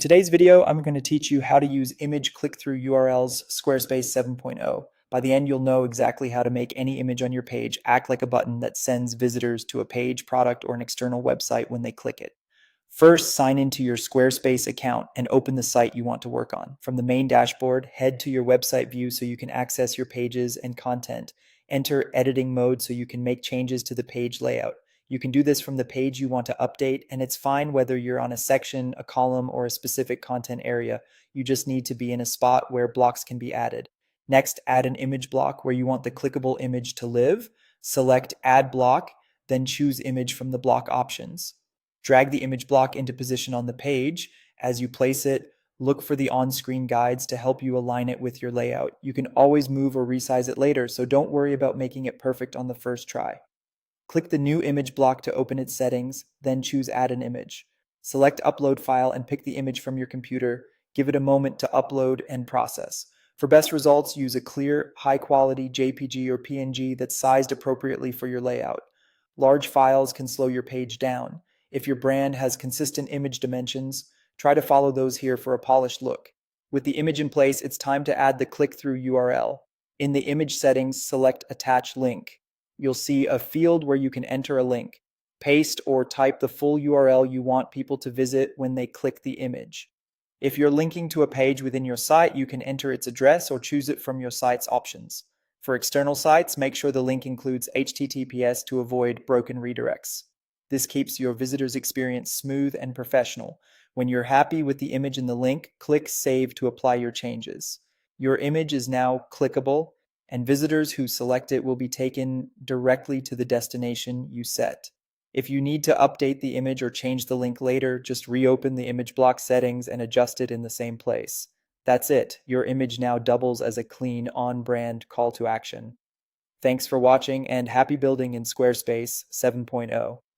In today's video, I'm going to teach you how to use image click-through URLs Squarespace 7.0. By the end, you'll know exactly how to make any image on your page act like a button that sends visitors to a page, product, or an external website when they click it. First, sign into your Squarespace account and open the site you want to work on. From the main dashboard, head to your website view so you can access your pages and content. Enter editing mode so you can make changes to the page layout. You can do this from the page you want to update, and it's fine whether you're on a section, a column, or a specific content area. You just need to be in a spot where blocks can be added. Next, add an image block where you want the clickable image to live. Select Add Block, then choose Image from the block options. Drag the image block into position on the page. As you place it, look for the on-screen guides to help you align it with your layout. You can always move or resize it later, so don't worry about making it perfect on the first try. Click the new image block to open its settings, then choose Add an Image. Select Upload File and pick the image from your computer. Give it a moment to upload and process. For best results, use a clear, high-quality JPG or PNG that's sized appropriately for your layout. Large files can slow your page down. If your brand has consistent image dimensions, try to follow those here for a polished look. With the image in place, it's time to add the click-through URL. In the image settings, select Attach Link. You'll see a field where you can enter a link. Paste or type the full URL you want people to visit when they click the image. If you're linking to a page within your site, you can enter its address or choose it from your site's options. For external sites, make sure the link includes HTTPS to avoid broken redirects. This keeps your visitor's experience smooth and professional. When you're happy with the image in the link, click Save to apply your changes. Your image is now clickable, and visitors who select it will be taken directly to the destination you set. If you need to update the image or change the link later, just reopen the image block settings and adjust it in the same place. That's it. Your image now doubles as a clean, on-brand call to action. Thanks for watching, and happy building in Squarespace 7.0.